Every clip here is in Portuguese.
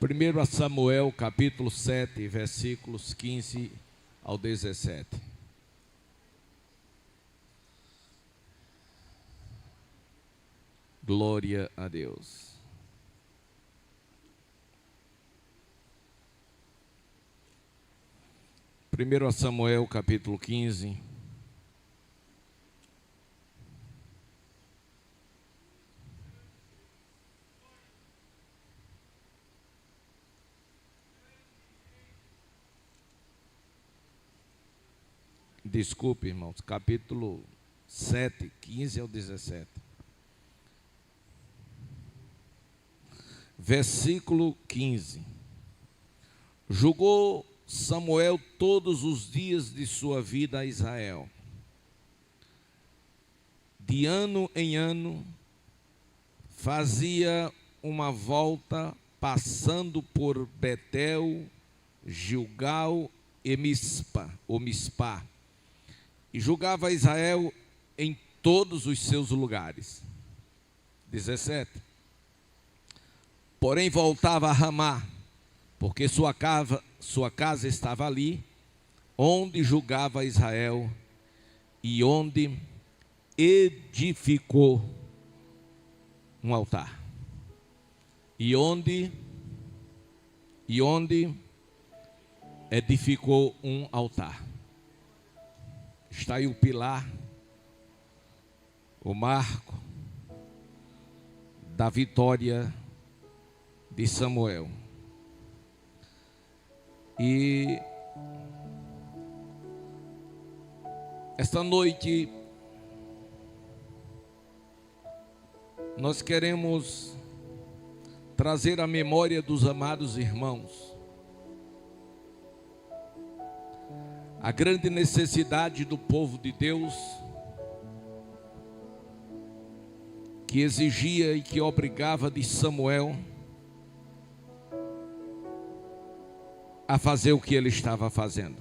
1 Samuel, capítulo 7, versículos 15 ao 17. Glória a Deus. Primeiro Samuel, capítulo 15. Desculpe, irmãos, capítulo 7, 15 ao 17. Versículo 15. Julgou Samuel todos os dias de sua vida a Israel. De ano em ano, fazia uma volta, passando por Betel, Gilgal e Mispa. E julgava Israel em todos os seus lugares. 17. Porém voltava a Ramá, porque sua casa estava ali, onde julgava Israel, e onde edificou um altar. E onde edificou um altar. Está aí o pilar, o marco da vitória de Samuel. E esta noite nós queremos trazer a memória dos amados irmãos a grande necessidade do povo de Deus, que exigia e que obrigava de Samuel a fazer o que ele estava fazendo.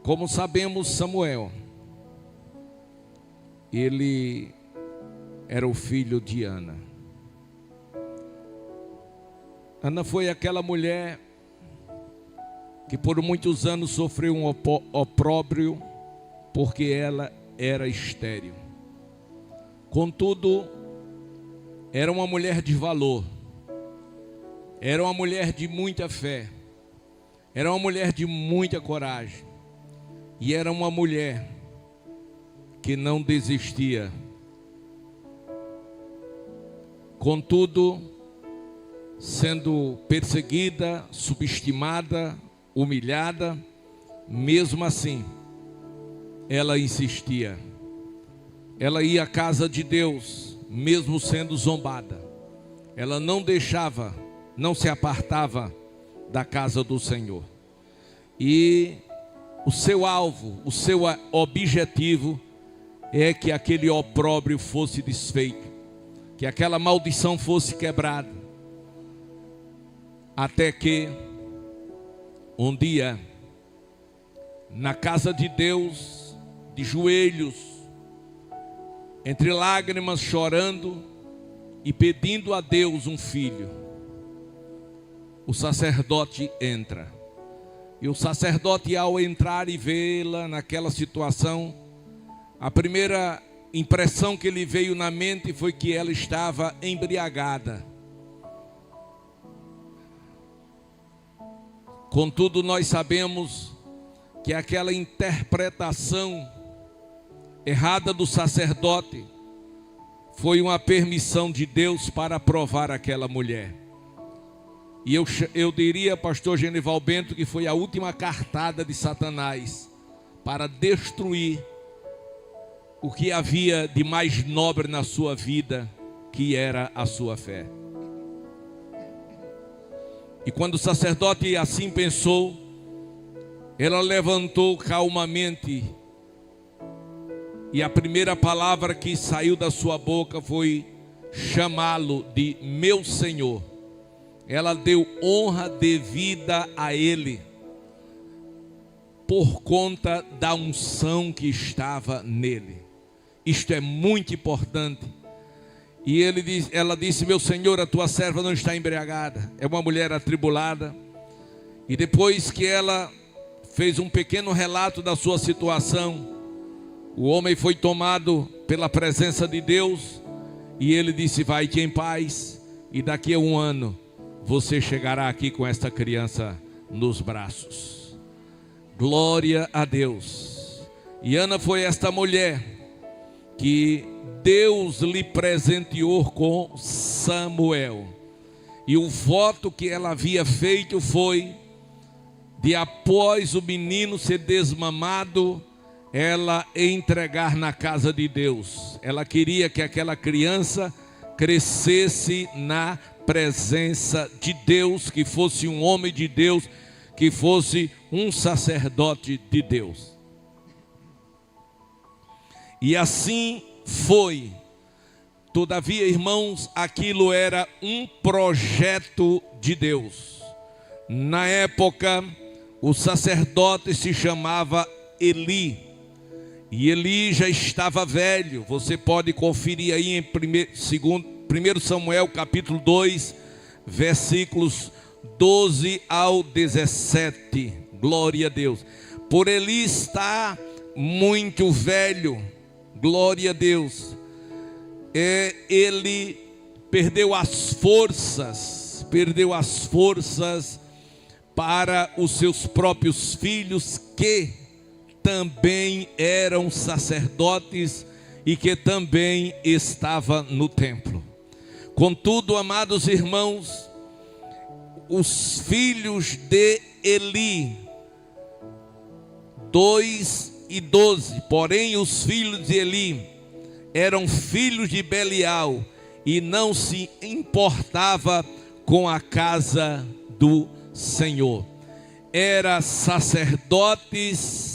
Como sabemos, Samuel, ele era o filho de Ana. Ana foi aquela mulher que por muitos anos sofreu um opróbrio, porque ela era estéril. Contudo, era uma mulher de valor, era uma mulher de muita fé, era uma mulher de muita coragem, e era uma mulher que não desistia. Contudo, sendo perseguida, subestimada, humilhada, mesmo assim, ela insistia. Ela ia à casa de Deus, mesmo sendo zombada. Ela não deixava, não se apartava da casa do Senhor. E o seu alvo, o seu objetivo é que aquele opróbrio fosse desfeito, que aquela maldição fosse quebrada. Até que um dia, na casa de Deus, de joelhos, entre lágrimas, chorando e pedindo a Deus um filho, o sacerdote entra. E o sacerdote, ao entrar e vê-la naquela situação, a primeira impressão que lhe veio na mente foi que ela estava embriagada. Contudo, nós sabemos que aquela interpretação errada do sacerdote foi uma permissão de Deus para provar aquela mulher. E eu diria, pastor Genival Bento, que foi a última cartada de Satanás para destruir o que havia de mais nobre na sua vida, que era a sua fé. E quando o sacerdote assim pensou, ela levantou calmamente, e a primeira palavra que saiu da sua boca foi chamá-lo de meu Senhor. Ela deu honra devida a ele, por conta da unção que estava nele. Isto é muito importante. E ela disse: meu senhor, a tua serva não está embriagada. É uma mulher atribulada. E depois que ela fez um pequeno relato da sua situação, o homem foi tomado pela presença de Deus. E ele disse: vai-te em paz, e daqui a 1 ano você chegará aqui com esta criança nos braços. Glória a Deus. E Ana foi esta mulher que Deus lhe presenteou com Samuel. E o voto que ela havia feito foi de, após o menino ser desmamado, ela entregar na casa de Deus. Ela queria que aquela criança crescesse na presença de Deus, que fosse um homem de Deus, que fosse um sacerdote de Deus. E assim foi. Todavia, irmãos, aquilo era um projeto de Deus. Na época, o sacerdote se chamava Eli. E Eli já estava velho. Você pode conferir aí em 1 Samuel capítulo 2, versículos 12 ao 17. Glória a Deus. Por Eli estar muito velho, glória a Deus, ele perdeu as forças para os seus próprios filhos, que também eram sacerdotes e que também estavam no templo. Contudo, amados irmãos, os filhos de Eli, 2 e 12, porém os filhos de Eli eram filhos de Belial, e não se importava com a casa do Senhor. Eram sacerdotes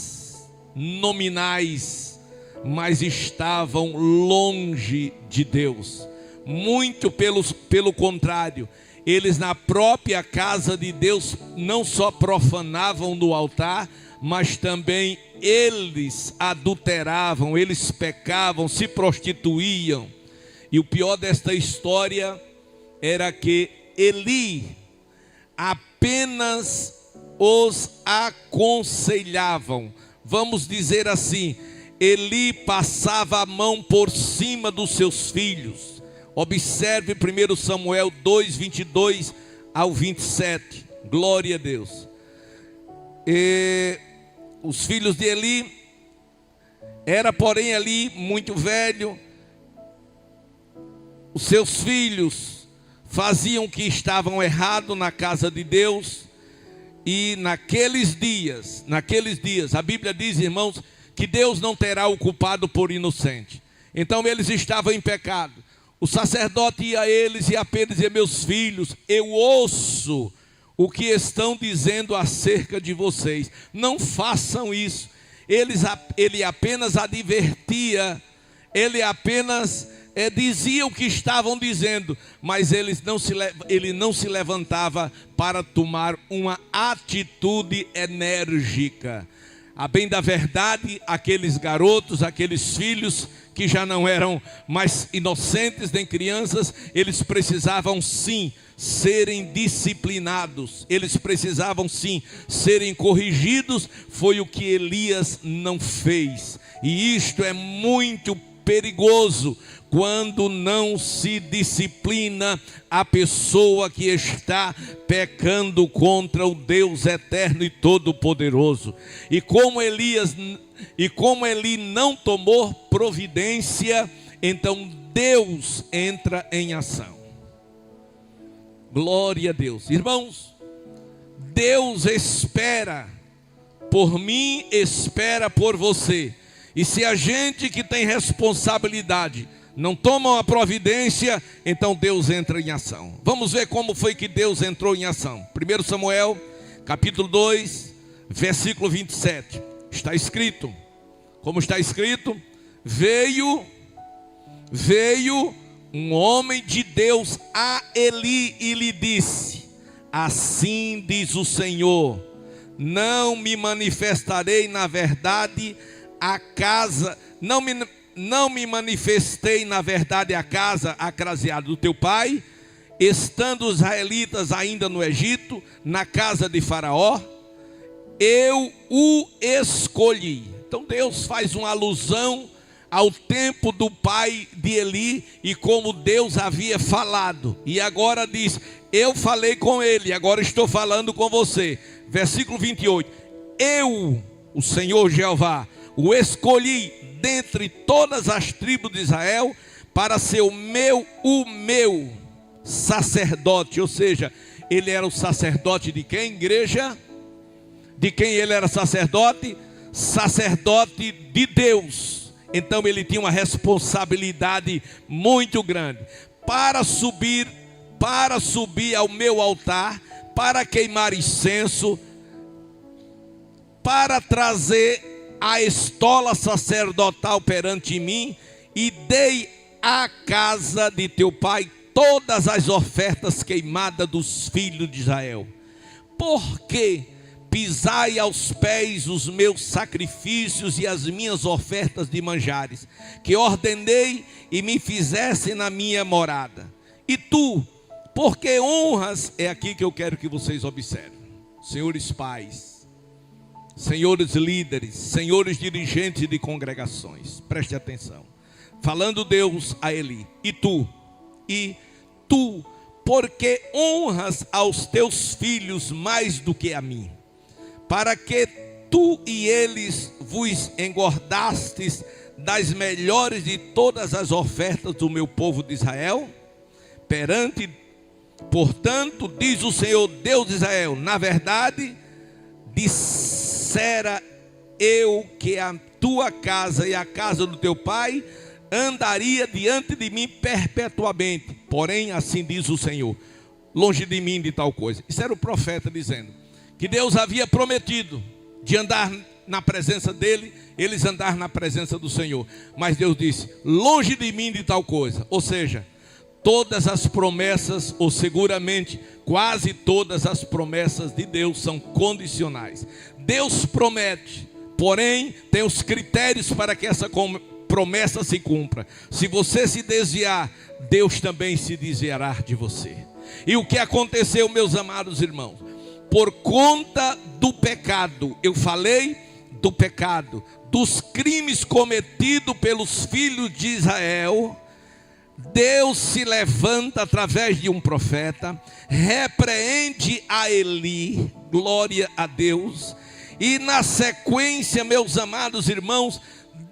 nominais, mas estavam longe de Deus. Muito pelo contrário, eles na própria casa de Deus não só profanavam no altar, mas também eles adulteravam, eles pecavam, se prostituíam. E o pior desta história era que Eli apenas os aconselhavam. Vamos dizer assim, Eli passava a mão por cima dos seus filhos. Observe 1 Samuel 2, 22 ao 27. Glória a Deus. Os filhos de Eli, era porém Eli muito velho. Os seus filhos faziam o que estavam errado na casa de Deus. E naqueles dias, a Bíblia diz, irmãos, que Deus não terá o culpado por inocente. Então eles estavam em pecado. O sacerdote ia a eles e apenas dizia: meus filhos, eu ouço o que estão dizendo acerca de vocês. Não façam isso. Ele apenas advertia, ele apenas dizia o que estavam dizendo, mas ele não se levantava para tomar uma atitude enérgica. A bem da verdade, aqueles garotos, aqueles filhos que já não eram mais inocentes nem crianças, eles precisavam sim serem disciplinados, eles precisavam sim serem corrigidos. Foi o que Elias não fez, e isto é muito perigoso, quando não se disciplina a pessoa que está pecando contra o Deus eterno e todo-poderoso. E como Eli não tomou providência, então Deus entra em ação. Glória a Deus. Irmãos, Deus espera por mim, espera por você. E se a gente que tem responsabilidade não toma uma providência, então Deus entra em ação. Vamos ver como foi que Deus entrou em ação. 1 Samuel, capítulo 2, versículo 27. Está escrito, como está escrito: veio um homem de Deus a Eli e lhe disse: assim diz o Senhor, não me manifestarei na verdade a casa, não me manifestei na verdade à casa acraseada do teu pai, estando os israelitas ainda no Egito, na casa de Faraó, eu o escolhi. Então Deus faz uma alusão ao tempo do pai de Eli e como Deus havia falado. E agora diz, eu falei com ele, agora estou falando com você. Versículo 28, eu, o Senhor Jeová, o escolhi dentre todas as tribos de Israel para ser o meu sacerdote. Ou seja, ele era o sacerdote de quem, igreja? De quem ele era sacerdote? Sacerdote de Deus. Então ele tinha uma responsabilidade muito grande para subir ao meu altar, para queimar incenso, para trazer a estola sacerdotal perante mim, e dei à casa de teu pai todas as ofertas queimadas dos filhos de Israel. Porque pisai aos pés os meus sacrifícios e as minhas ofertas de manjares, que ordenei e me fizesse na minha morada. E tu, porque honras, é aqui que eu quero que vocês observem, senhores pais, senhores líderes, senhores dirigentes de congregações, preste atenção, falando Deus a Eli, e tu, porque honras aos teus filhos mais do que a mim, para que tu e eles vos engordastes das melhores de todas as ofertas do meu povo de Israel, portanto, diz o Senhor Deus de Israel, na verdade, dissera eu que a tua casa e a casa do teu pai andaria diante de mim perpetuamente, porém assim diz o Senhor, longe de mim de tal coisa. Isso era o profeta dizendo que Deus havia prometido de andar na presença dele, eles andar na presença do Senhor, mas Deus disse, longe de mim de tal coisa. Ou seja, todas as promessas, ou seguramente quase todas as promessas de Deus são condicionais. Deus promete, porém tem os critérios para que essa promessa se cumpra. Se você se desviar, Deus também se desviará de você. E o que aconteceu, meus amados irmãos? Por conta do pecado, eu falei do pecado, dos crimes cometidos pelos filhos de Israel, Deus se levanta através de um profeta, repreende a Eli, glória a Deus, e na sequência, meus amados irmãos,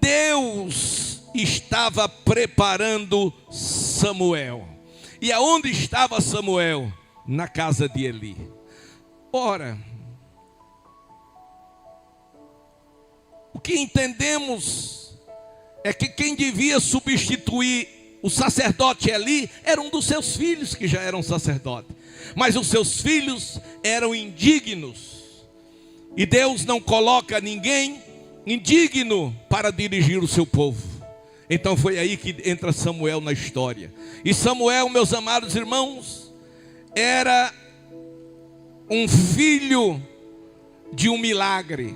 Deus estava preparando Samuel. E aonde estava Samuel? Na casa de Eli. Ora, o que entendemos é que quem devia substituir o sacerdote Eli era um dos seus filhos que já eram sacerdote, mas os seus filhos eram indignos, e Deus não coloca ninguém indigno para dirigir o seu povo. Então foi aí que entra Samuel na história. E Samuel, meus amados irmãos, era um filho de um milagre,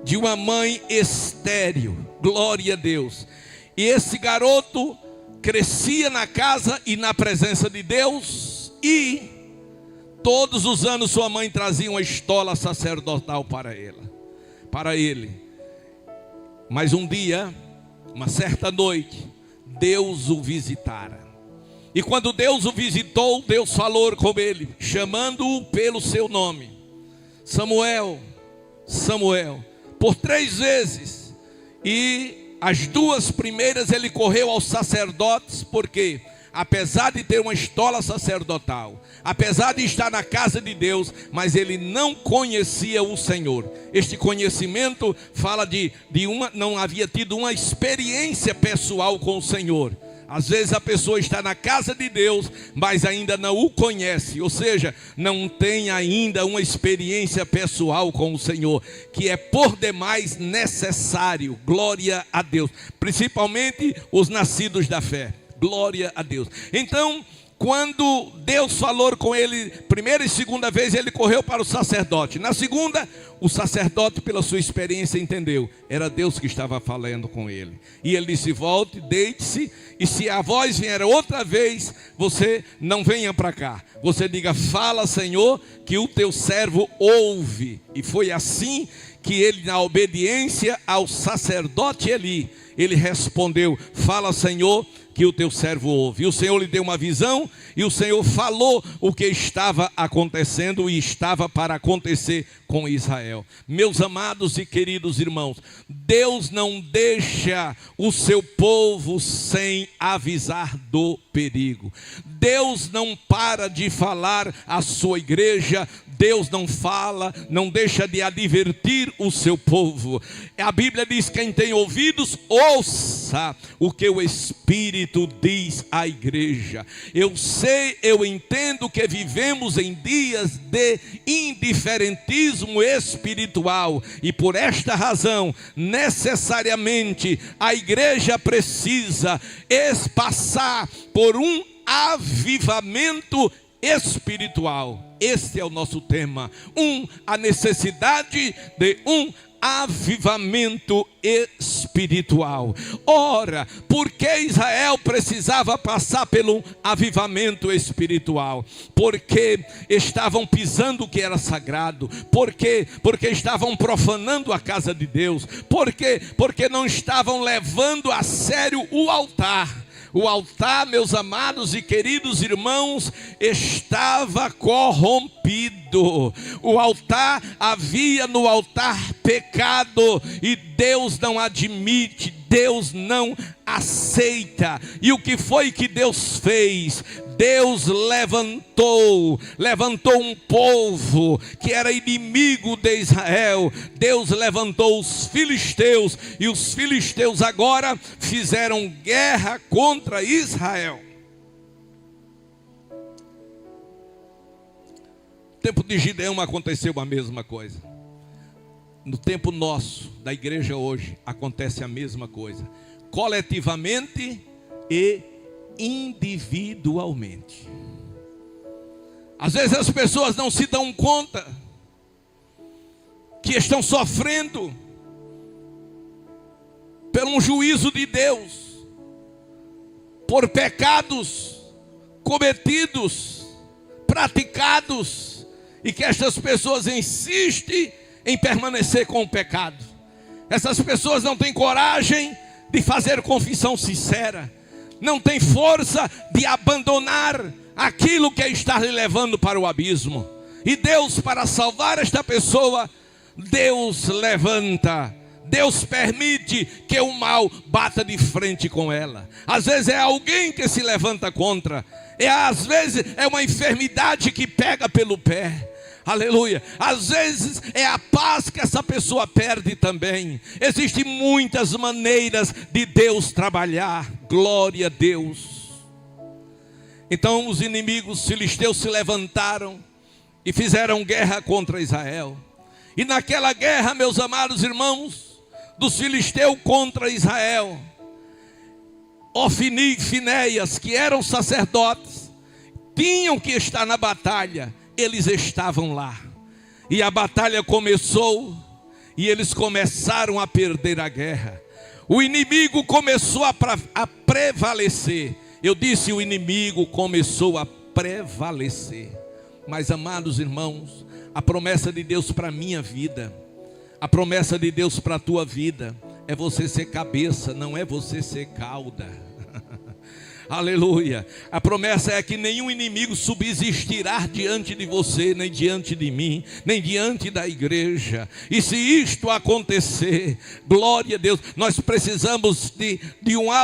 de uma mãe estéril, glória a Deus. E esse garoto crescia na casa e na presença de Deus, e todos os anos sua mãe trazia uma estola sacerdotal para ele. Mas um dia, uma certa noite, Deus o visitara. E quando Deus o visitou, Deus falou com ele, chamando-o pelo seu nome, Samuel, Samuel, por 3 vezes. E as 2 primeiras ele correu aos sacerdotes, porque apesar de ter uma estola sacerdotal, apesar de estar na casa de Deus, mas ele não conhecia o Senhor. Este conhecimento fala não havia tido uma experiência pessoal com o Senhor. Às vezes a pessoa está na casa de Deus, mas ainda não o conhece, ou seja, não tem ainda uma experiência pessoal com o Senhor, que é por demais necessário, glória a Deus, principalmente os nascidos da fé, glória a Deus. Então, quando Deus falou com ele, primeira e segunda vez, ele correu para o sacerdote. Na segunda, o sacerdote, pela sua experiência, entendeu. Era Deus que estava falando com ele. E ele disse: volte, deite-se, e se a voz vier outra vez, você não venha para cá. Você diga: fala, Senhor, que o teu servo ouve. E foi assim que ele, na obediência ao sacerdote Eli, ele respondeu: fala, Senhor, que o teu servo ouve. E o Senhor lhe deu uma visão, e o Senhor falou o que estava acontecendo e estava para acontecer com Israel. Meus amados e queridos irmãos, Deus não deixa o seu povo sem avisar do perigo. Deus não para de falar à sua igreja. Deus não fala, não deixa de advertir o seu povo. A Bíblia diz: quem tem ouvidos, ouça o que o Espírito diz à igreja. Eu sei, eu entendo que vivemos em dias de indiferentismo espiritual, e por esta razão, necessariamente, a igreja precisa passar por um avivamento espiritual. Este é o nosso tema, a necessidade de um avivamento espiritual. Ora, por que Israel precisava passar pelo avivamento espiritual? Porque estavam pisando o que era sagrado. Porque estavam profanando a casa de Deus. Porque não estavam levando a sério o altar. O altar, meus amados e queridos irmãos, estava corrompido. O altar, havia no altar pecado, e Deus não admite, Deus não aceita. E o que foi que Deus fez? Deus levantou um povo que era inimigo de Israel. Deus levantou os filisteus, e os filisteus agora fizeram guerra contra Israel. No tempo de Gideão aconteceu a mesma coisa. No tempo nosso, da igreja hoje, acontece a mesma coisa, coletivamente e individualmente. Às vezes as pessoas não se dão conta que estão sofrendo por um juízo de Deus, por pecados cometidos, praticados, e que estas pessoas insistem em permanecer com o pecado. Essas pessoas não têm coragem de fazer confissão sincera, não tem força de abandonar aquilo que está lhe levando para o abismo. E Deus, para salvar esta pessoa, Deus levanta, Deus permite que o mal bata de frente com ela. Às vezes é alguém que se levanta contra, às vezes é uma enfermidade que pega pelo pé. Aleluia. Às vezes é a paz que essa pessoa perde também. Existem muitas maneiras de Deus trabalhar. Glória a Deus. Então os inimigos filisteus se levantaram e fizeram guerra contra Israel. E naquela guerra, meus amados irmãos, dos filisteus contra Israel, Ofni e Finéias, que eram sacerdotes, tinham que estar na batalha. Eles estavam lá, e a batalha começou, e eles começaram a perder a guerra. O inimigo começou a prevalecer. Eu disse: o inimigo começou a prevalecer. Mas, amados irmãos, a promessa de Deus para a minha vida, a promessa de Deus para a tua vida, é você ser cabeça, não é você ser cauda. Aleluia. A promessa é que nenhum inimigo subsistirá diante de você, nem diante de mim, nem diante da igreja. E se isto acontecer, glória a Deus, nós precisamos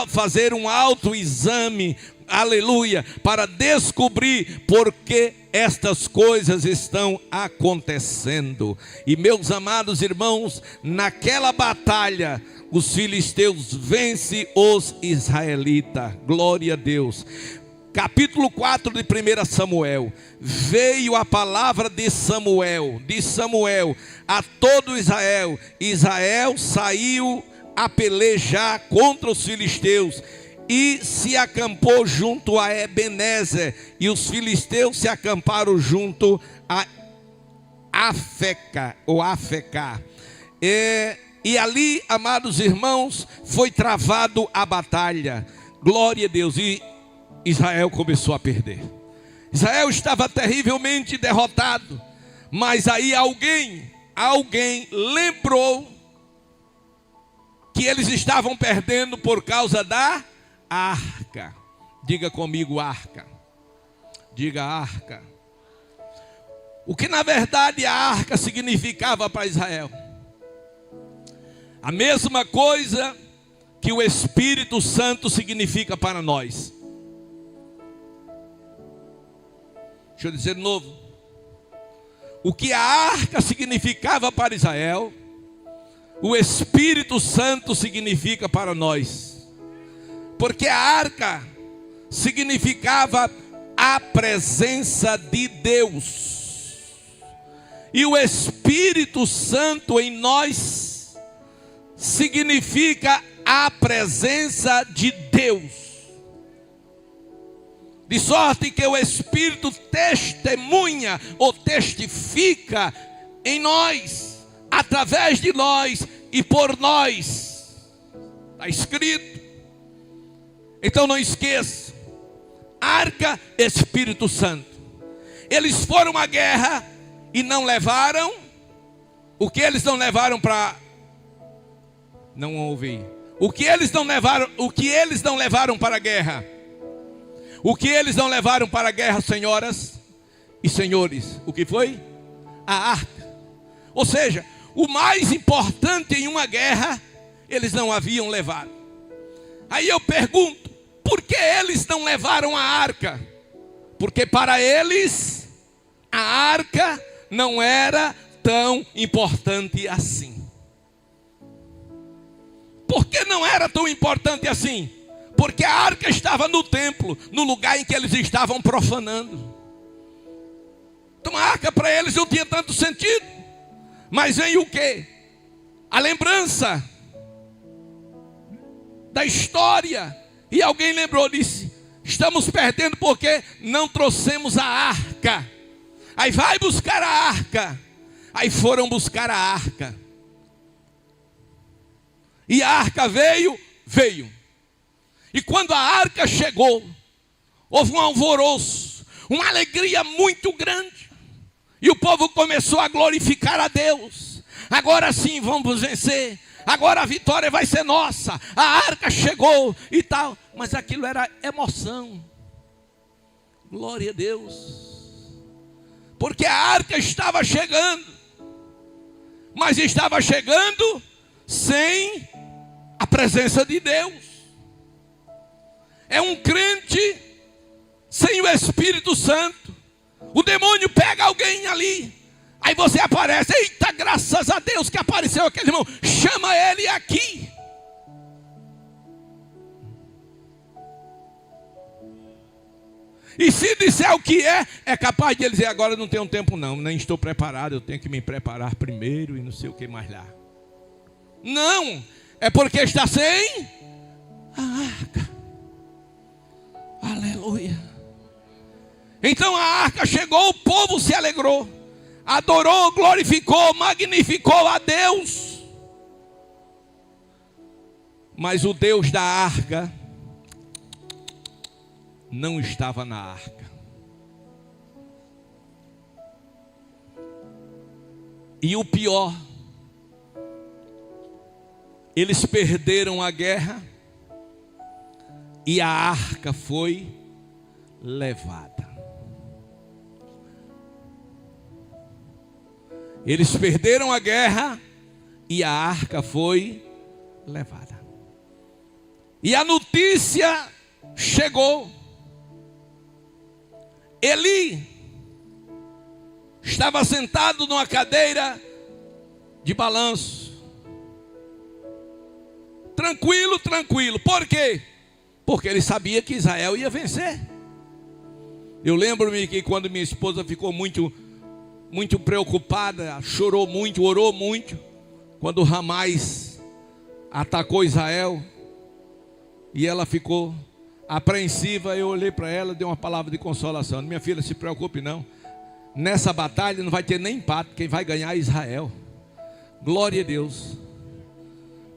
fazer um autoexame, aleluia, para descobrir por que estas coisas estão acontecendo. E meus amados irmãos, naquela batalha, os filisteus vencem os israelitas. Glória a Deus. Capítulo 4 de 1 Samuel. Veio a palavra de Samuel a todo Israel. Israel saiu a pelejar contra os filisteus e se acampou junto a Ebenezer, e os filisteus se acamparam junto Afeca, ou Afecar. E ali, amados irmãos, foi travado a batalha. Glória a Deus. E Israel começou a perder. Israel estava terrivelmente derrotado. Mas aí alguém lembrou que eles estavam perdendo por causa da arca. Diga comigo, arca. Diga arca. O que na verdade a arca significava para Israel? A mesma coisa que o Espírito Santo significa para nós. Deixa eu dizer de novo. O que a arca significava para Israel, o Espírito Santo significa para nós. Porque a arca significava a presença de Deus. E o Espírito Santo em nós significa a presença de Deus. De sorte que o Espírito testemunha ou testifica em nós, através de nós e por nós. Está escrito. Então não esqueça. Arca, Espírito Santo. Eles foram à guerra e não levaram. O que eles não levaram para... Não ouvi. O que eles não levaram para a guerra? O que eles não levaram para a guerra, senhoras e senhores? O que foi? A arca. Ou seja, o mais importante em uma guerra, eles não haviam levado. Aí eu pergunto, por que eles não levaram a arca? Porque para eles, a arca não era tão importante assim. Por que não era tão importante assim? Porque a arca estava no templo, no lugar em que eles estavam profanando. Então a arca para eles não tinha tanto sentido. Mas vem o quê? A lembrança da história. E alguém lembrou, disse: estamos perdendo porque não trouxemos a arca. Aí vai buscar a arca. Aí foram buscar a arca. E a arca veio. E quando a arca chegou, houve um alvoroço, uma alegria muito grande. E o povo começou a glorificar a Deus. Agora sim vamos vencer. Agora a vitória vai ser nossa. A arca chegou e tal. Mas aquilo era emoção. Glória a Deus. Porque a arca estava chegando. Mas estava chegando sem a presença de Deus. É um crente sem o Espírito Santo. O demônio pega alguém ali. Aí você aparece. Eita, graças a Deus que apareceu aquele irmão. Chama ele aqui. E se disser o que é capaz de ele dizer: agora não tenho tempo não, nem estou preparado, eu tenho que me preparar primeiro e não sei o que mais lá. Não, é porque está sem a arca. Aleluia. Então a arca chegou, o povo se alegrou, adorou, glorificou, magnificou a Deus. Mas o Deus da arca não estava na arca. E o pior, eles perderam a guerra e a arca foi levada. Eles perderam a guerra e a arca foi levada. E a notícia chegou. Eli estava sentado numa cadeira de balanço. Tranquilo, tranquilo. Por quê? Porque ele sabia que Israel ia vencer. Eu lembro-me que quando minha esposa ficou muito preocupada, chorou muito, orou muito, quando Ramais atacou Israel, e ela ficou apreensiva, eu olhei para ela, dei uma palavra de consolação. Minha filha, se preocupe não. nessa batalha não vai ter nem empate, quem vai ganhar é Israel. Glória a Deus,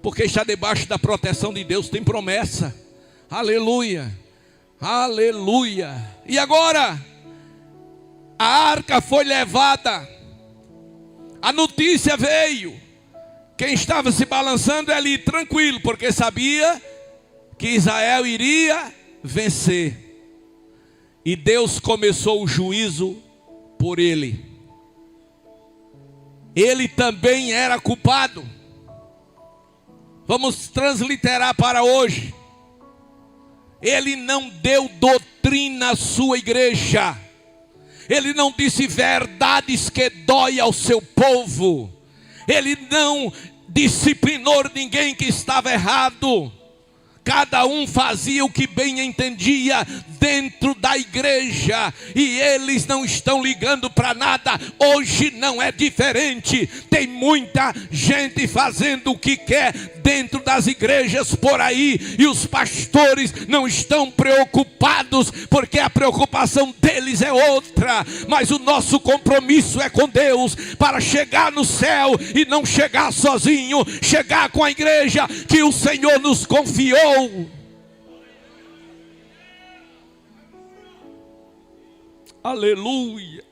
porque está debaixo da proteção de Deus, tem promessa. Aleluia, aleluia. E agora, a arca foi levada, a notícia veio. Quem estava se balançando ali tranquilo, porque sabia que Israel iria vencer. E Deus começou o juízo por ele. Ele também era culpado. Vamos transliterar para hoje. Ele não deu doutrina à sua igreja. Ele não disse verdades que dói ao seu povo. Ele não disciplinou ninguém que estava errado. Cada um fazia o que bem entendia dentro da igreja, e eles não estão ligando para nada. Hoje não é diferente. Tem muita gente fazendo o que quer dentro das igrejas por aí, e os pastores não estão preocupados, porque a preocupação deles é outra. Mas o nosso compromisso é com Deus, para chegar no céu e não chegar sozinho, chegar com a igreja que o Senhor nos confiou. Aleluia.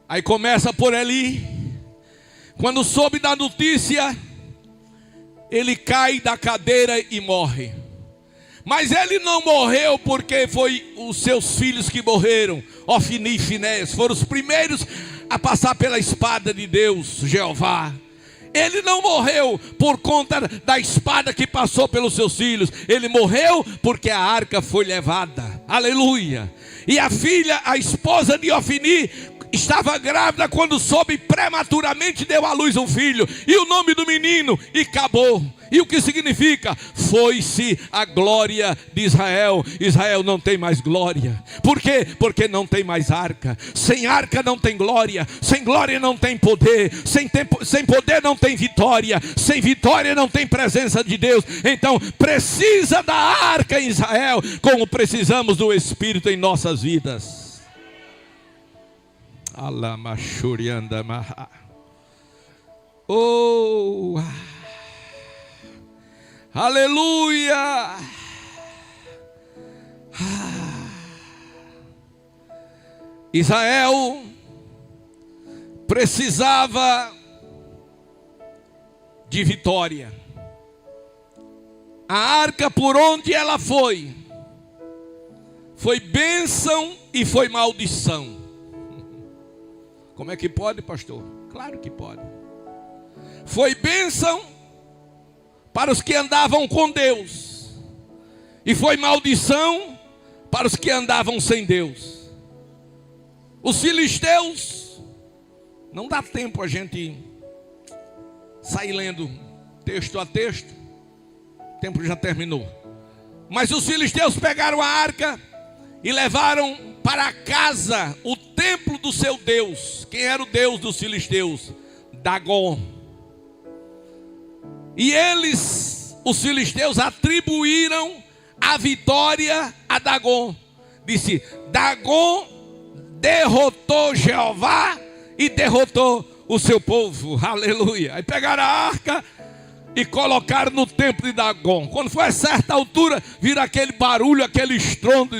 Aí começa por ali. Quando soube da notícia, ele cai da cadeira e morre. Mas ele não morreu porque foi os seus filhos que morreram. Ofni e Finéias foram os primeiros a passar pela espada de Deus, Jeová. Ele não morreu por conta da espada que passou pelos seus filhos. Ele morreu porque a arca foi levada. Aleluia. E a filha, a esposa de Ofni, estava grávida quando soube, prematuramente deu à luz um filho. E o nome do menino, e acabou. E o que significa? Foi-se a glória de Israel. Israel não tem mais glória. Por quê? Porque não tem mais arca. Sem arca não tem glória. Sem glória não tem poder. Sem poder não tem vitória. Sem vitória não tem presença de Deus. Então precisa da arca em Israel, como precisamos do Espírito em nossas vidas. Oh, aleluia. Israel precisava de vitória. A arca, por onde ela foi bênção e foi maldição. Como é que pode, pastor? Claro que pode. Foi bênção para os que andavam com Deus, e foi maldição para os que andavam sem Deus. Os filisteus, não dá tempo a gente sair lendo texto a texto, o tempo já terminou. Mas os filisteus pegaram a arca e levaram para casa o templo do seu Deus. Quem era o Deus dos filisteus? Dagon. E eles, os filisteus, atribuíram a vitória a Dagon. Disse: Dagon derrotou Jeová e derrotou o seu povo. Aleluia. Aí pegaram a arca e colocaram no templo de Dagon. Quando foi a certa altura, viram aquele barulho, aquele estrondo.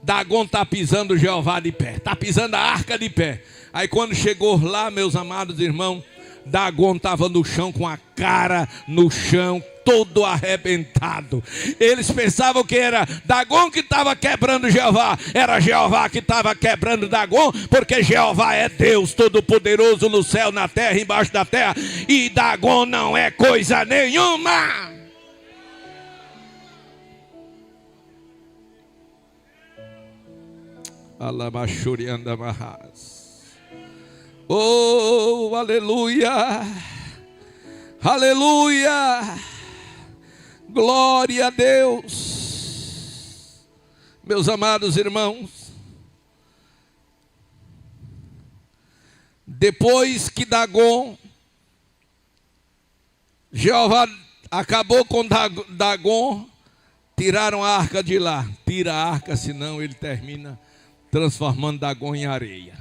Dagon está pisando Jeová de pé, está pisando a arca de pé. Aí quando chegou lá, meus amados irmãos, Dagon estava no chão, com a cara no chão, todo arrebentado. Eles pensavam que era Dagon que estava quebrando Jeová. Era Jeová que estava quebrando Dagon, porque Jeová é Deus Todo-Poderoso no céu, na terra, embaixo da terra. E Dagon não é coisa nenhuma. Oh, aleluia, aleluia, glória a Deus. Meus amados irmãos, depois que Dagon, Jeová acabou com Dagon, tiraram a arca de lá. Tira a arca, senão ele termina transformando Dagon em areia.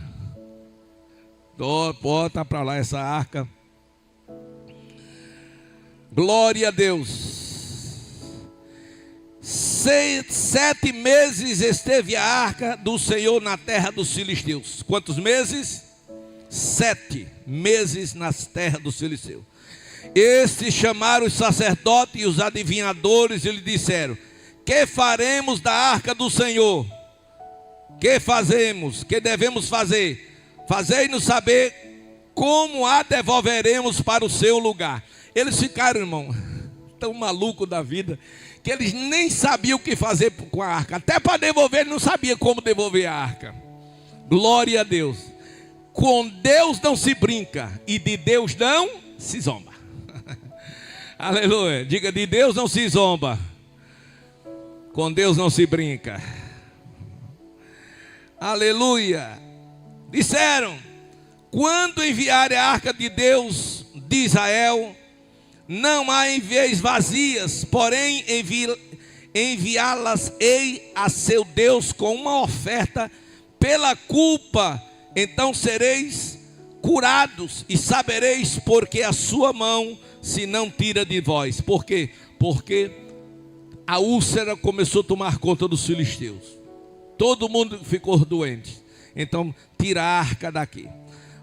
Bota para lá essa arca. Glória a Deus. 7 meses esteve a arca do Senhor na terra dos filisteus. Quantos meses? 7 meses nas terras dos filisteus. Estes chamaram os sacerdotes e os adivinhadores e lhe disseram: que faremos da arca do Senhor? Que fazemos? Que devemos fazer? Fazei-nos saber como a devolveremos para o seu lugar. Eles ficaram, irmão, tão malucos da vida, que eles nem sabiam o que fazer com a arca. Até para devolver, eles não sabiam como devolver a arca. Glória a Deus. Com Deus não se brinca e de Deus não se zomba. Aleluia. Diga: de Deus não se zomba, com Deus não se brinca. Aleluia. Disseram: quando enviarem a arca de Deus de Israel, não a envieis vazias, porém enviá-las-ei a seu Deus com uma oferta pela culpa. Então sereis curados e sabereis porque a sua mão se não tira de vós. Por quê? Porque a úlcera começou a tomar conta dos filisteus. Todo mundo ficou doente. Então tira a arca daqui.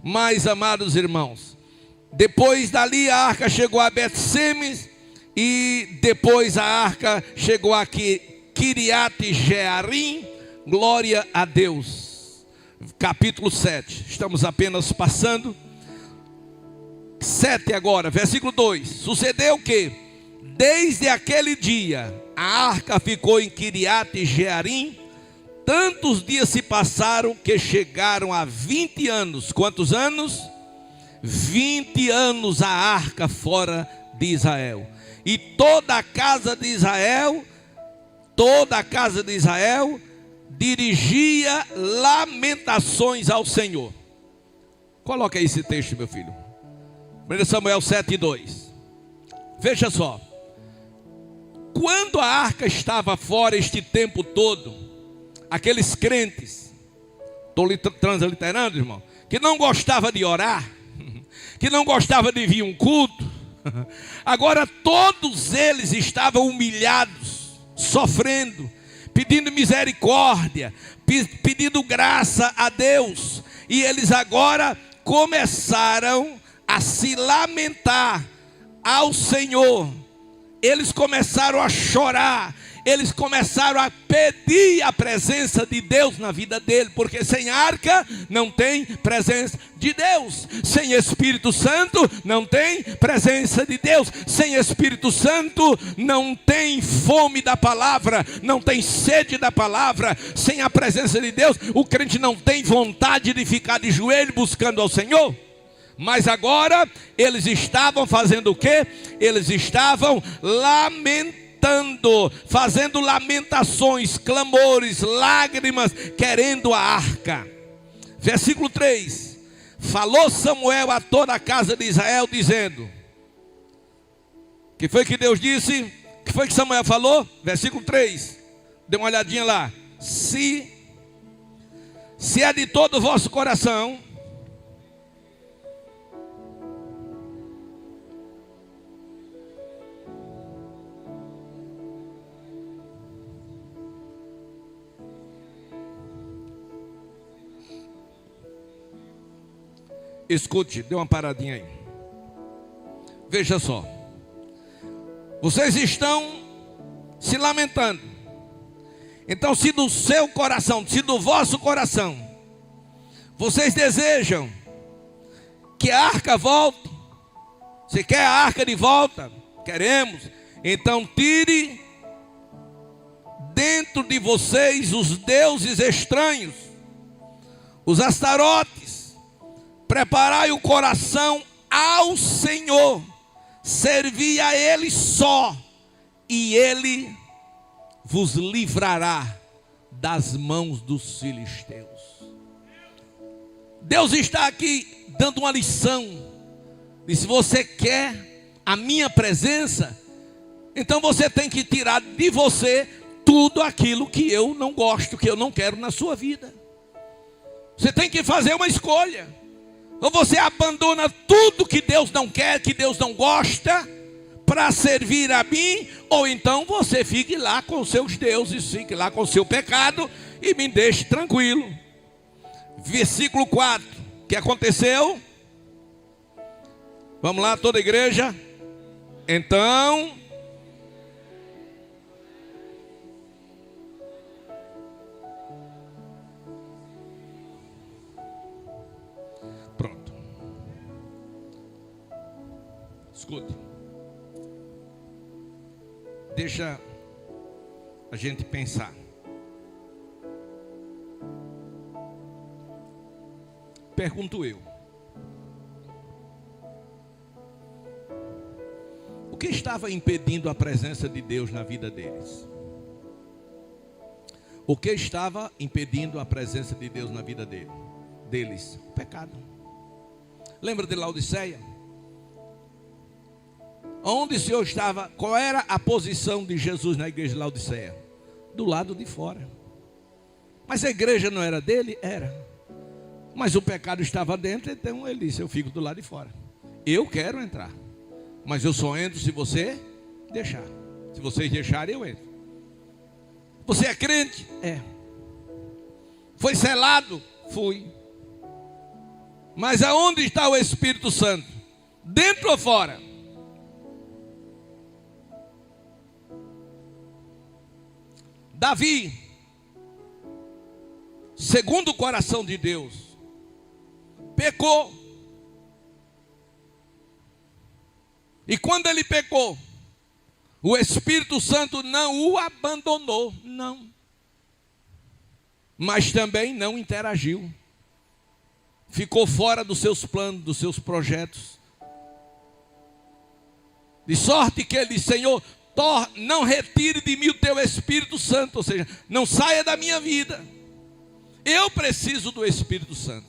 Mas, amados irmãos, depois dali a arca chegou a Bet-Semes, e depois a arca chegou a Kiriat-Jearim. Glória a Deus. Capítulo 7, estamos apenas passando 7 agora, versículo 2. Sucedeu que desde aquele dia a arca ficou em Kiriat-Jearim. Tantos dias se passaram que chegaram a 20 anos. Quantos anos? 20 anos a arca fora de Israel. E toda a casa de Israel dirigia lamentações ao Senhor. Coloca aí esse texto, meu filho. 1 Samuel 7:2. Veja só. Quando a arca estava fora este tempo todo, aqueles crentes, estou transliterando, irmão, que não gostava de orar, que não gostava de vir um culto, agora todos eles estavam humilhados, sofrendo, pedindo misericórdia, pedindo graça a Deus. E eles agora começaram a se lamentar ao Senhor. Eles começaram a chorar. Eles começaram a pedir a presença de Deus na vida dele, porque sem arca não tem presença de Deus, sem Espírito Santo não tem presença de Deus, sem Espírito Santo não tem fome da palavra, não tem sede da palavra. Sem a presença de Deus, o crente não tem vontade de ficar de joelho buscando ao Senhor. Mas agora eles estavam fazendo o quê? Eles estavam lamentando, fazendo lamentações, clamores, lágrimas, querendo a arca. Versículo 3. Falou Samuel a toda a casa de Israel, dizendo: que foi que Deus disse? Que foi que Samuel falou? Versículo 3. Dê uma olhadinha lá. Se é de todo o vosso coração, escute, dê uma paradinha aí. Veja só. Vocês estão se lamentando. Então, se do seu coração, se do vosso coração, vocês desejam que a arca volte, você quer a arca de volta? Queremos. Então tire dentro de vocês os deuses estranhos, os astarotes. Preparai o coração ao Senhor, servi a Ele só, e Ele vos livrará das mãos dos filisteus. Deus está aqui dando uma lição. E se você quer a minha presença, então você tem que tirar de você tudo aquilo que eu não gosto, que eu não quero na sua vida. Você tem que fazer uma escolha. Ou você abandona tudo que Deus não quer, que Deus não gosta, para servir a mim, ou então você fique lá com os seus deuses, fique lá com o seu pecado e me deixe tranquilo. Versículo 4, o que aconteceu? Vamos lá, toda a igreja. Então, pronto. Escute. Deixa a gente pensar. Pergunto eu. O que estava impedindo a presença de Deus na vida deles? O que estava impedindo a presença de Deus na vida deles? O pecado. Lembra de Laodiceia? Onde o Senhor estava? Qual era a posição de Jesus na igreja de Laodiceia? Do lado de fora. Mas a igreja não era dele? Era. Mas o pecado estava dentro, então ele disse: eu fico do lado de fora. Eu quero entrar, mas eu só entro se você deixar. Se vocês deixarem, eu entro. Você é crente? É. Foi selado? Fui. Mas aonde está o Espírito Santo? Dentro ou fora? Davi, segundo o coração de Deus, pecou. E quando ele pecou, o Espírito Santo não o abandonou, não. Mas também não interagiu. Ficou fora dos seus planos, dos seus projetos. De sorte que ele disse: Senhor, não retire de mim o teu Espírito Santo. Ou seja, não saia da minha vida. Eu preciso do Espírito Santo.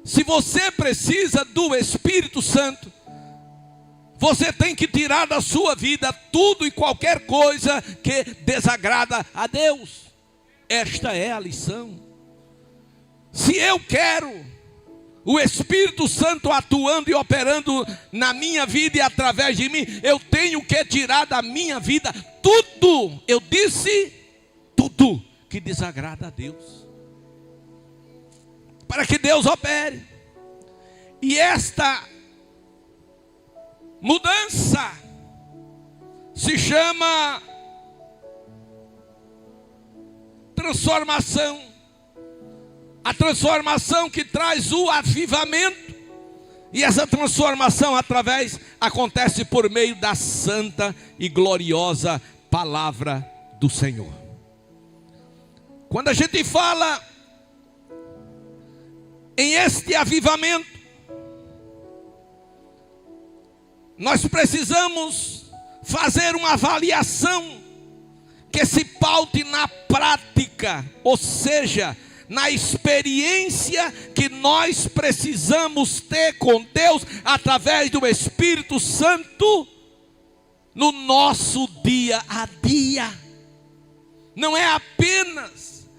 Se você precisa do Espírito Santo, você tem que tirar da sua vida tudo e qualquer coisa que desagrada a Deus. Esta é a lição. Se eu quero o Espírito Santo atuando e operando na minha vida e através de mim, eu tenho que tirar da minha vida tudo, eu disse tudo que desagrada a Deus, para que Deus opere. E esta mudança se chama transformação. A transformação que traz o avivamento. E essa transformação acontece por meio da santa e gloriosa palavra do Senhor. Quando a gente fala em este avivamento, nós precisamos fazer uma avaliação que se paute na prática, ou seja, na experiência que nós precisamos ter com Deus através do Espírito Santo no nosso dia a dia. Não é apenas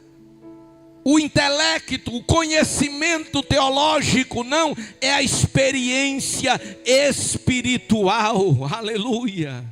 o intelecto, o conhecimento teológico, não, é a experiência espiritual. Aleluia!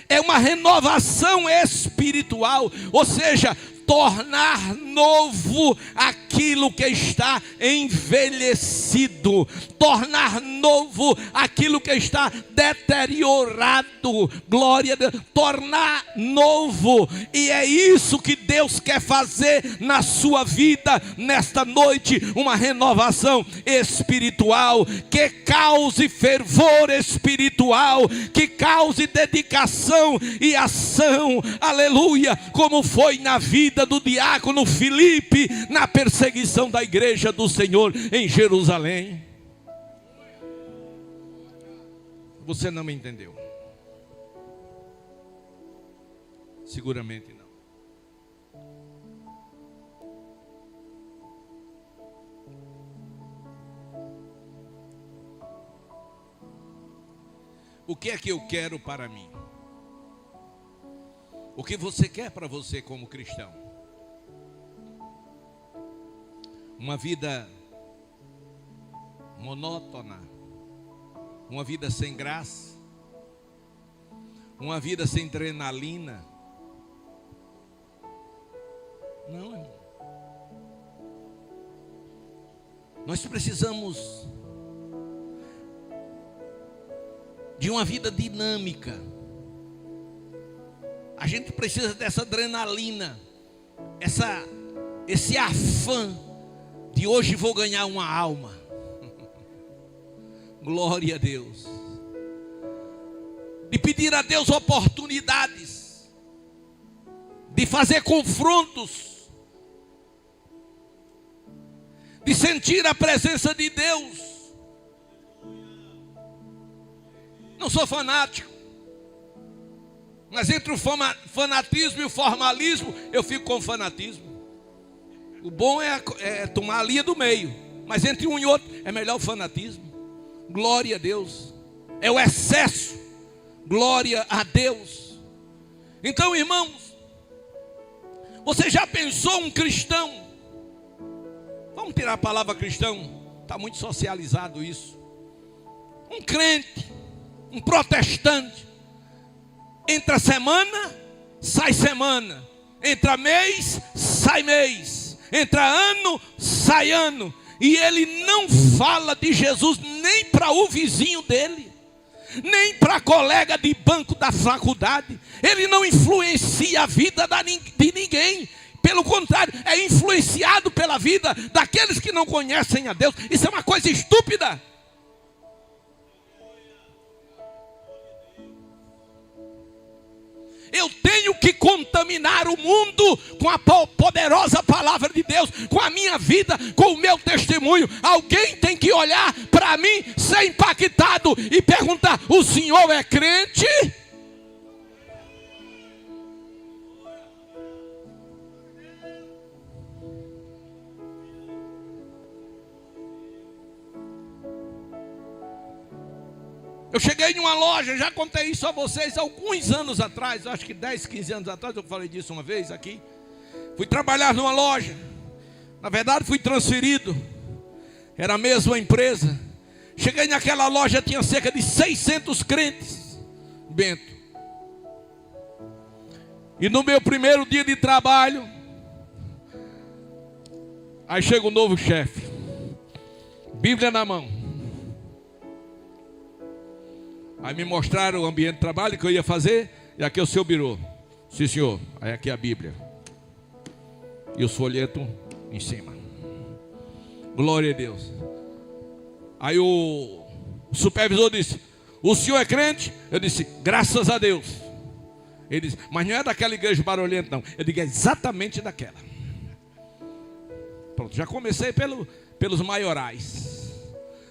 É uma renovação espiritual, ou seja, tornar novo aquilo que está envelhecido, tornar novo aquilo que está deteriorado, glória a Deus, tornar novo. E é isso que Deus quer fazer na sua vida nesta noite, uma renovação espiritual que cause fervor espiritual, que cause dedicação e ação, aleluia, como foi na vida do diácono Filipe na perseguição da igreja do Senhor em Jerusalém. Você não me entendeu? Seguramente não. O que é que eu quero para mim? O que você quer para você como cristão? uma vida monótona, uma vida sem graça, uma vida sem adrenalina. Não, irmão. Nós precisamos de uma vida dinâmica. A gente precisa dessa adrenalina, esse afã de hoje vou ganhar uma alma. Glória a Deus. De pedir a Deus oportunidades, de fazer confrontos, de sentir a presença de Deus. Não sou fanático, mas entre o fanatismo e o formalismo, eu fico com o fanatismo. O bom é tomar a linha do meio, mas entre um e outro é melhor o fanatismo. Glória a Deus. É o excesso. Glória a Deus. Então, irmãos, você já pensou um cristão? Vamos tirar a palavra cristão, está muito socializado isso. Um crente, um protestante, entra semana, sai semana, entra mês, sai mês, entra ano, sai ano, e ele não fala de Jesus nem para o vizinho dele, nem para colega de banco da faculdade. Ele não influencia a vida de ninguém. Pelo contrário, é influenciado pela vida daqueles que não conhecem a Deus. Isso é uma coisa estúpida. Eu tenho que contaminar o mundo com a poderosa palavra de Deus, com a minha vida, com o meu testemunho. Alguém tem que olhar para mim, ser impactado e perguntar: o senhor é crente? Eu cheguei em uma loja, já contei isso a vocês alguns anos atrás, acho que 10, 15 anos atrás, eu falei disso uma vez aqui. Fui trabalhar numa loja, na verdade fui transferido, era a mesma empresa. Cheguei naquela loja, tinha cerca de 600 crentes, Bento. E no meu primeiro dia de trabalho, aí chega o novo chefe, Bíblia na mão. Aí me mostraram o ambiente de trabalho que eu ia fazer. E aqui é o seu birô. Sim, senhor. Aí aqui é a Bíblia. E os folhetos em cima. Glória a Deus. Aí o supervisor disse: o senhor é crente? Eu disse: graças a Deus. Ele disse: mas não é daquela igreja barulhenta, não. Eu digo: é exatamente daquela. Pronto, já comecei pelos maiorais.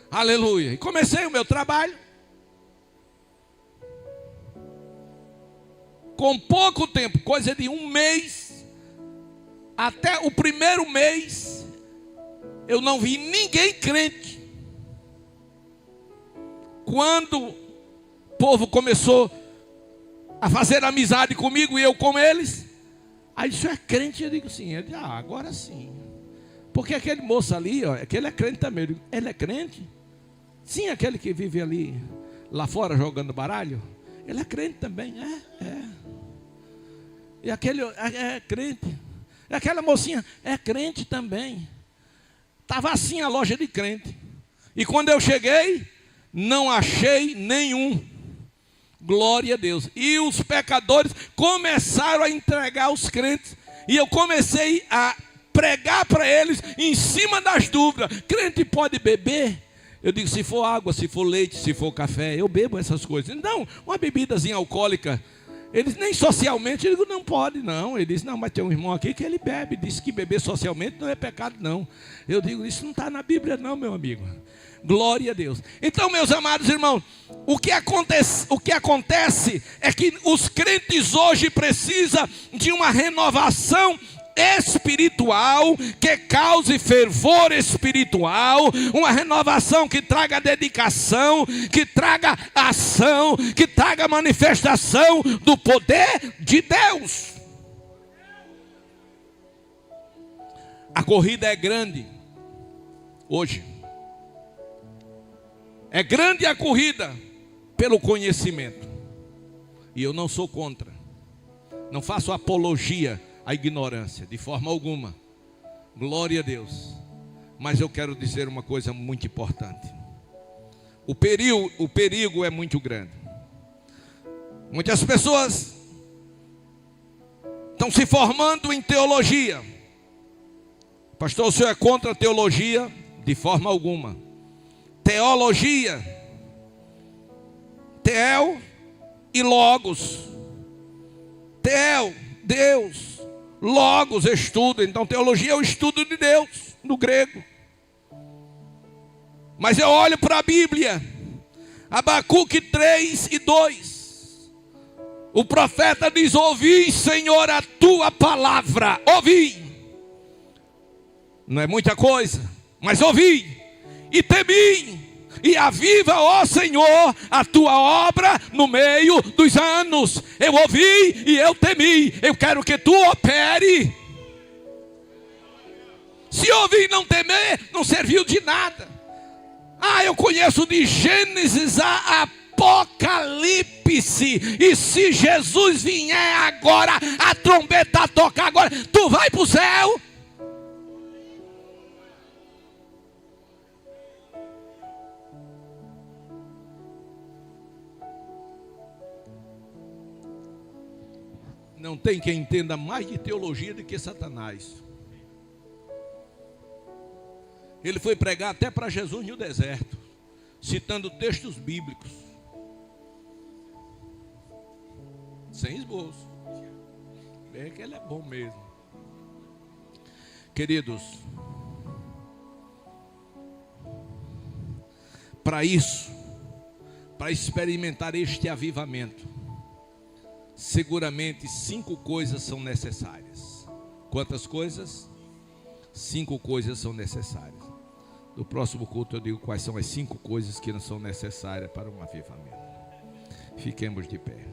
Aleluia. E comecei o meu trabalho. Com pouco tempo, coisa de um mês, até o primeiro mês, eu não vi ninguém crente. Quando o povo começou a fazer amizade comigo e eu com eles, aí disse: é crente? Eu digo: sim. Eu digo: agora sim. Porque aquele moço ali, ó, aquele é crente também. Eu digo: ele é crente? Sim, aquele que vive ali, lá fora jogando baralho, ele é crente também. É. E aquele é crente. E aquela mocinha é crente também. Estava assim a loja de crente. E quando eu cheguei, não achei nenhum. Glória a Deus. E os pecadores começaram a entregar os crentes. E eu comecei a pregar para eles em cima das dúvidas. Crente pode beber? Eu digo: se for água, se for leite, se for café, eu bebo essas coisas. Não, uma bebidazinha alcoólica. Eles nem socialmente, eu digo: não pode não. Ele disse: não, mas tem um irmão aqui que ele bebe. Disse que beber socialmente não é pecado não. Eu digo: isso não está na Bíblia não, meu amigo. Glória a Deus. Então, meus amados irmãos, o que acontece é que os crentes hoje precisam de uma renovação espiritual, que cause fervor espiritual, uma renovação que traga dedicação, que traga ação, que traga manifestação do poder de Deus. A corrida é grande, Hoje, é grande a corrida pelo conhecimento. E eu não sou contra. Não faço apologia à ignorância, de forma alguma. Glória a Deus. Mas eu quero dizer uma coisa muito importante. O perigo é muito grande. Muitas pessoas estão se formando em teologia. Pastor, o senhor é contra a teologia? De forma alguma. Teologia, Teo e Logos. Teo, Deus. Logos, estudo. Então teologia é o estudo de Deus, no grego. Mas eu olho para a Bíblia, Abacuque 3:2. O profeta diz: ouvi, Senhor, a tua palavra. Ouvi. Não é muita coisa, mas ouvi. E temi. E aviva, ó Senhor, a tua obra no meio dos anos. Eu ouvi e eu temi. Eu quero que tu opere. Se ouvir e não temer, não serviu de nada. Eu conheço de Gênesis a Apocalipse. E se Jesus vier agora, a trombeta toca agora, tu vai para o céu? Não tem quem entenda mais de teologia do que Satanás. Ele foi pregar até para Jesus no deserto, citando textos bíblicos, sem esboço. É que ele é bom mesmo. Queridos, para isso, para experimentar este avivamento, seguramente 5 coisas são necessárias. Quantas coisas? 5 coisas são necessárias. No próximo culto eu digo quais são as 5 coisas que não são necessárias para um avivamento. Fiquemos de pé.